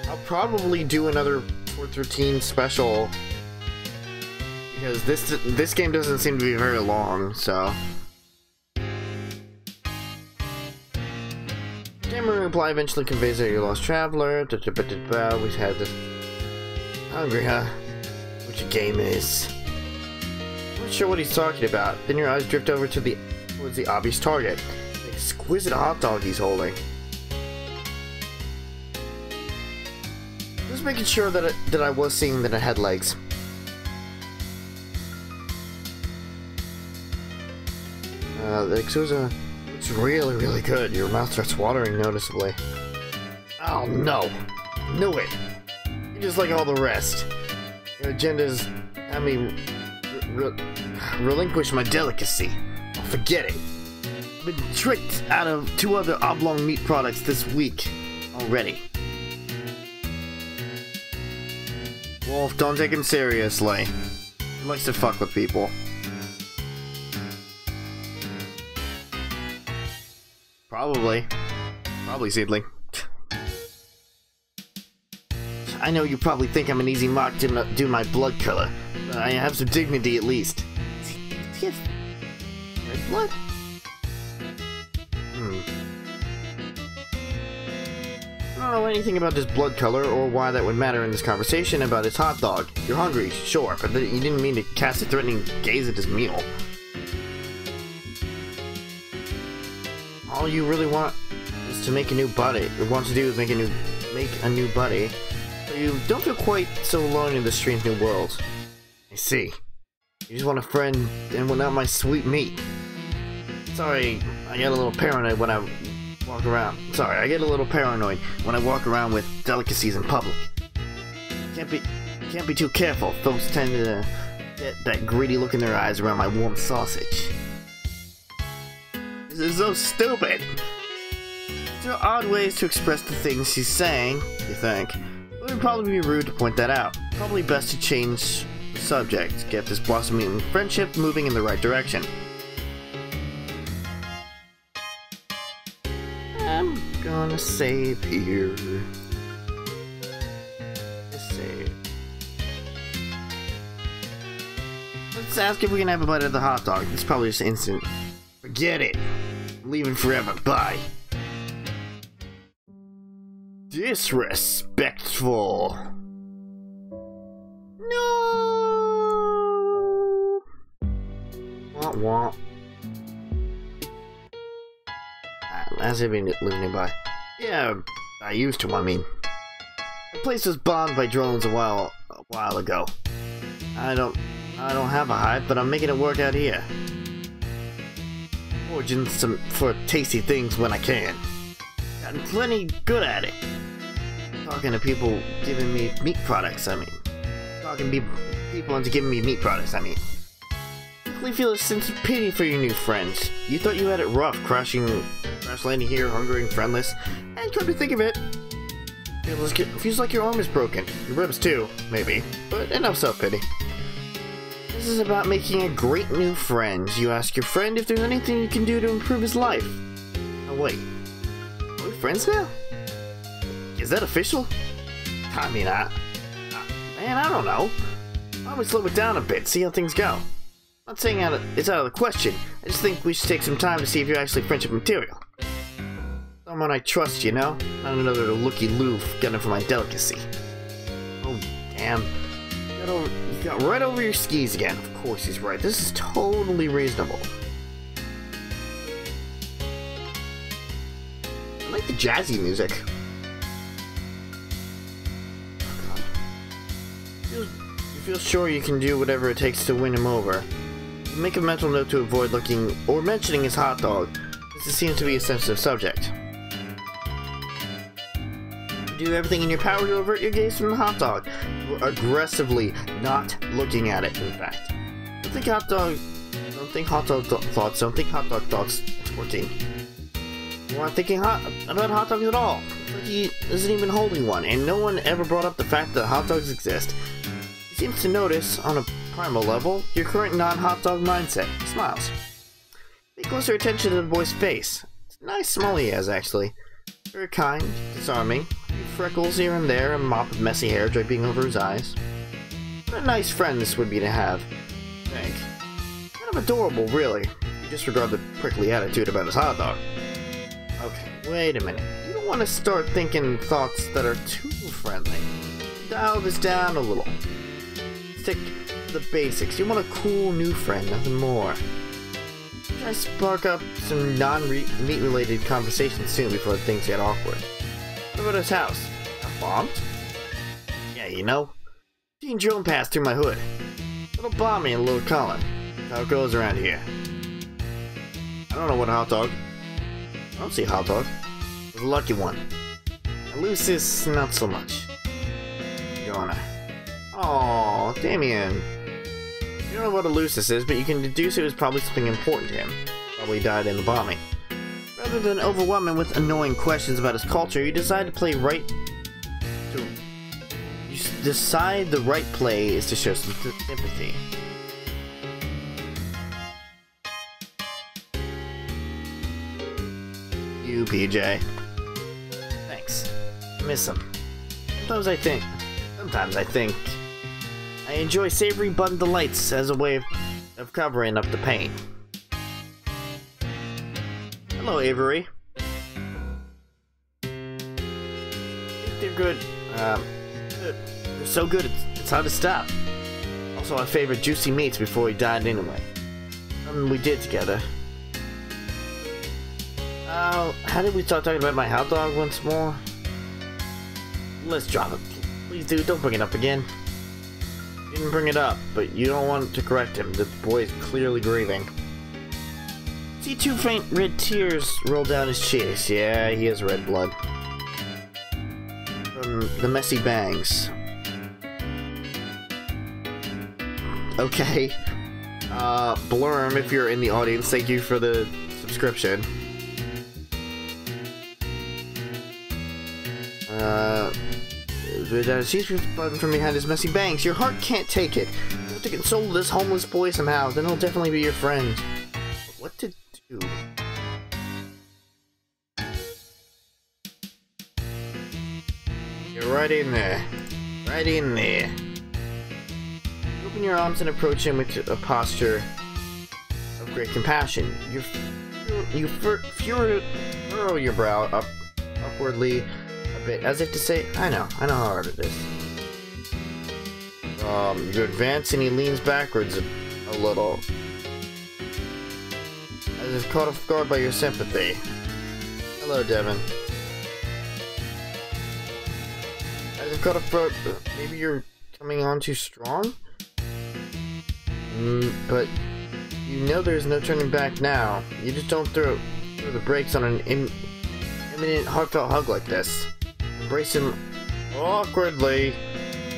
I'll probably do another 413 special because this game doesn't seem to be very long, so. Camera reply eventually conveys that you're a lost traveler. We've had this. Hungry, huh? Which game is? I'm not sure what he's talking about. Then your eyes drift over to towards the obvious target. The exquisite hot dog he's holding. Just making sure that I was seeing that it had legs. The Suzie looks really, really good. Your mouth starts watering noticeably. Oh no! Knew it! You're just like all the rest. Your agendas have me relinquish my delicacy. Oh, forget it. I've been tricked out of 2 other oblong meat products this week already. Wolf, don't take him seriously. He likes to fuck with people. Probably, Seedling. I know you probably think I'm an easy mark to do my blood color, but I have some dignity at least. Does he have red blood? I don't know anything about his blood color or why that would matter in this conversation about his hot dog. You're hungry, sure, but you didn't mean to cast a threatening gaze at his meal. All you really want is to make a new buddy. Or want to do is make a new buddy. So you don't feel quite so alone in this strange new world. I see. You just want a friend and want out my sweet meat. Sorry, I get a little paranoid when I walk around. Sorry, I get a little paranoid when I walk around with delicacies in public. Can't be too careful. Folks tend to get that greedy look in their eyes around my warm sausage. This is so stupid! There are odd ways to express the things he's saying, you think. It would probably be rude to point that out. Probably best to change the subject, get this blossoming friendship moving in the right direction. I'm gonna save here. Just save. Let's ask if we can have a bite of the hot dog. It's probably just instant. Forget it! I'm leaving forever. Bye. Disrespectful. No. Womp womp. As if he lived nearby. Yeah, I used to. I mean, the place was bombed by drones a while ago. I don't have a hive, but I'm making it work out here. Foraging for tasty things when I can. Gotten plenty good at it. Talking to people giving me meat products, I mean. Talking people into giving me meat products, I mean. Quickly feel a sense of pity for your new friends. You thought you had it rough, crash landing here, hungry and friendless. And come to think of it, feels like your arm is broken. Your ribs too, maybe. But enough self-pity. This is about making a great new friend. You ask your friend if there's anything you can do to improve his life. Oh wait, are we friends now? Is that official? I mean, man, I don't know. Why don't we slow it down a bit, see how things go? Not saying it's out of the question. I just think we should take some time to see if you're actually friendship material. Someone I trust, you know? Not another looky-loof gunning for my delicacy. Oh, damn. You got right over your skis again. Of course he's right. This is totally reasonable. I like the jazzy music. You feel sure you can do whatever it takes to win him over. Make a mental note to avoid looking or mentioning his hot dog, since it seems to be a sensitive subject. Do everything in your power to avert your gaze from the hot dog, aggressively not looking at it, in fact. Don't think hot dog thoughts it's working. We're not thinking about hot dogs at all. It's like he isn't even holding one, and no one ever brought up the fact that hot dogs exist. He seems to notice, on a primal level, your current non-hot dog mindset. He smiles. Pay closer attention to the boy's face. It's a nice smile he has, actually. Very kind, disarming. Freckles here and there, a mop of messy hair draping over his eyes. What a nice friend this would be to have, I think. Kind of adorable, really. You disregard the prickly attitude about his hot dog. Okay, wait a minute. You don't want to start thinking thoughts that are too friendly. Dial this down a little. Stick to the basics. You want a cool new friend, nothing more. Try to spark up some non-meat related conversations soon before things get awkward. What about his house? Got bombed? Yeah, you know. Seen drone pass through my hood. Little bombing and a little calling. That's how it goes around here. I don't know what a hot dog. I don't see a hot dog. It was a lucky one. A Lucis, not so much. Yona. Aww, Damien. You don't know what a Lucis is, but you can deduce it was probably something important to him. Probably died in the bombing. Rather than overwhelm him with annoying questions about his culture, you decide to play right. You decide the right play is to show some sympathy. You, PJ. Thanks. I miss him. Sometimes I think I enjoy savory bun delights as a way of covering up the pain. Hello, Avery. They're good. They're so good, it's hard to stop. Also, I favored juicy meats before he died anyway. Something we did together. How did we start talking about my hot dog once more? Let's drop it. Please, dude, don't bring it up again. Didn't bring it up, but you don't want to correct him. The boy is clearly grieving. See two faint red tears roll down his cheeks. Yeah, he has red blood. From the messy bangs. Okay. Blurm, if you're in the audience, thank you for the subscription. She's button from behind his messy bangs. Your heart can't take it. You have to console this homeless boy somehow, then he'll definitely be your friend. But what to do? You're right in there. Right in there. Open your arms and approach him with a posture of great compassion. You furrow your brow upwardly a bit, as if to say, I know how hard it is. You advance and he leans backwards a little, as if caught off guard by your sympathy. Hello, Devin. As if caught off guard, maybe you're coming on too strong? But you know there's no turning back now. You just don't throw the brakes on an imminent, heartfelt hug like this. Embrace him awkwardly.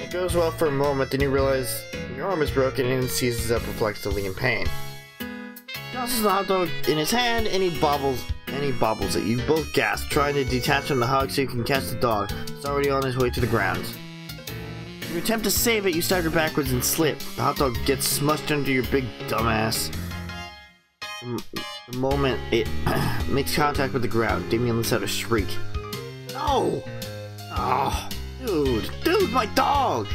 It goes well for a moment, then you realize your arm is broken and seizes up reflexively in pain. He tosses the hot dog in his hand and he bobbles at you. Both gasp, trying to detach from the hug so you can catch the dog. It's already on his way to the ground. In your attempt to save it, you stagger backwards and slip. The hot dog gets smushed under your big dumbass. The moment it makes contact with the ground, Damien lets out a shriek. No! Oh, dude, my dog!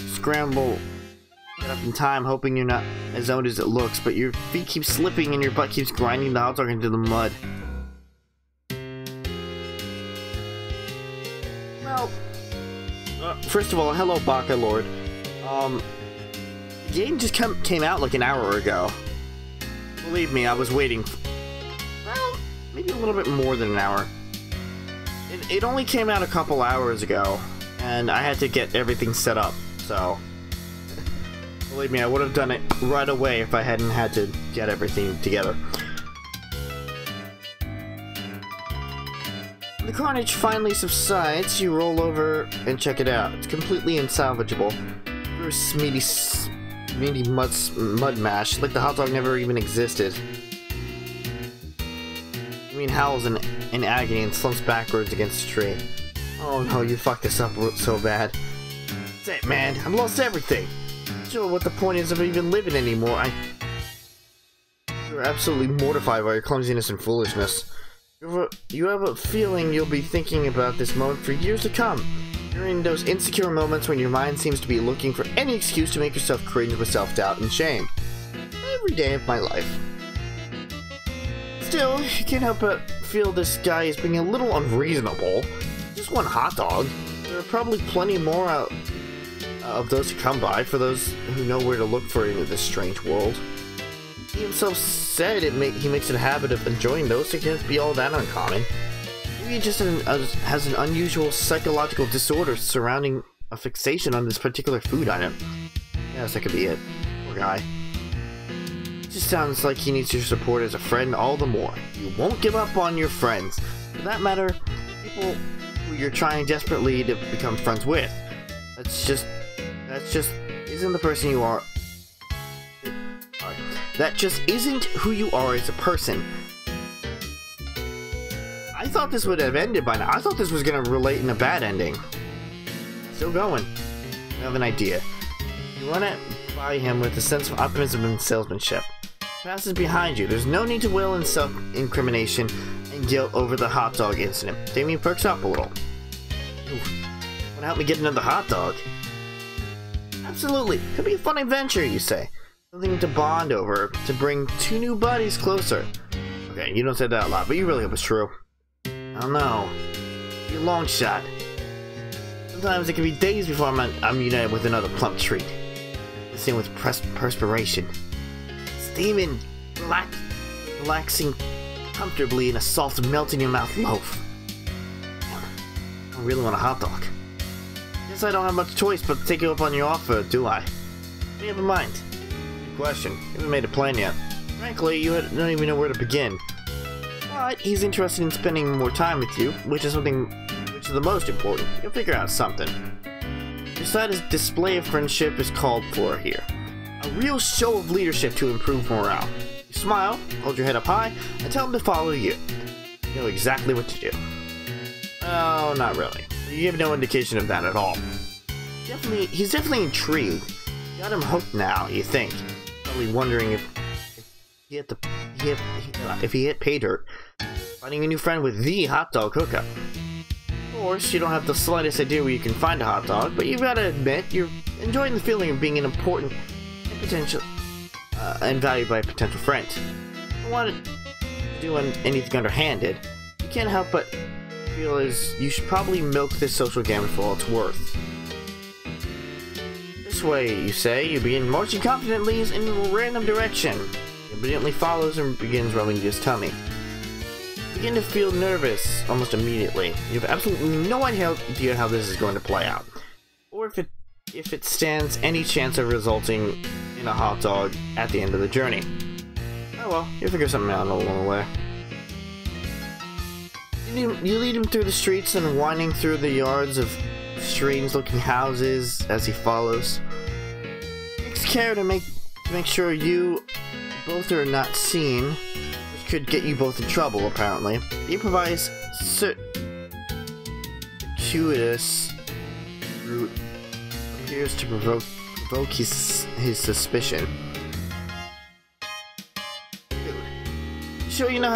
Scramble. up in time, hoping you're not as zoned as it looks, but your feet keep slipping and your butt keeps grinding the hot dog into the mud. Well, first of all, hello, Baka Lord. The game just came out like an hour ago. Believe me, I was waiting. Well, maybe a little bit more than an hour. It only came out a couple hours ago, and I had to get everything set up, so... Believe me, I would have done it right away if I hadn't had to get everything together. When the carnage finally subsides, you roll over and check it out. It's completely unsalvageable. Gross, meaty mud mash, like the hot dog never even existed. I mean, howls in agony and slumps backwards against a tree. Oh no, you fucked this up so bad. That's it, man. I've lost everything. Sure what the point is of even living anymore. You're absolutely mortified by your clumsiness and foolishness. You have a feeling you'll be thinking about this moment for years to come. You're in those insecure moments when your mind seems to be looking for any excuse to make yourself cringe with self-doubt and shame. Every day of my life. Still, you can't help but feel this guy is being a little unreasonable. Just one hot dog. There are probably plenty more out of those to come by for those who know where to look for in this strange world. He himself said he makes it a habit of enjoying those, so it can't be all that uncommon. Maybe he just has an unusual psychological disorder surrounding a fixation on this particular food item. Yes, that could be it. Poor guy. It just sounds like he needs your support as a friend all the more. You won't give up on your friends. For that matter, people who you're trying desperately to become friends with. That just isn't the person you are. That just isn't who you are as a person. I thought this would have ended by now. I thought this was going to relate in a bad ending. Still going. I have an idea. You run it by him with a sense of optimism and salesmanship. Passes behind you. There's no need to wail in self-incrimination and guilt over the hot dog incident. Damien perks up a little. Want to help me get another hot dog? Absolutely. Could be a fun adventure, you say. Something to bond over, to bring two new buddies closer. Okay, you don't say that a lot, but you really hope it's true. I don't know. Be a long shot. Sometimes it can be days before I'm united with another plump treat. The same with perspiration. Steaming, relaxing comfortably in a soft, melt-in-your-mouth loaf. I really want a hot dog. Guess I don't have much choice but to take you up on your offer, do I? What do you have in mind? Good question. You haven't made a plan yet. Frankly, you don't even know where to begin. But he's interested in spending more time with you, which is the most important. You'll figure out something. Besides, a display of friendship is called for here. A real show of leadership to improve morale. You smile, hold your head up high, and tell him to follow you. You know exactly what to do. Oh, not really. You give no indication of that at all. He's definitely intrigued. You got him hooked now, you think. Probably wondering if he hit pay dirt. Finding a new friend with the hot dog hookup. Of course, you don't have the slightest idea where you can find a hot dog, but you've got to admit you're enjoying the feeling of being an important and potential and valued by a potential friend. You don't want to do anything underhanded. You can't help but feel as you should probably milk this social gamut for all it's worth. This way, you say, you begin marching confidently in a random direction. He obediently follows and begins rubbing his tummy. You begin to feel nervous almost immediately. You have absolutely no idea how this is going to play out, or if it stands any chance of resulting in a hot dog at the end of the journey. Oh well, you'll figure something out along the way. You lead him through the streets and winding through the yards of strange-looking houses as he follows. Takes care to make sure you both are not seen, which could get you both in trouble, apparently. The improvised circuitous route appears to provoke his suspicion. Dude, sure you know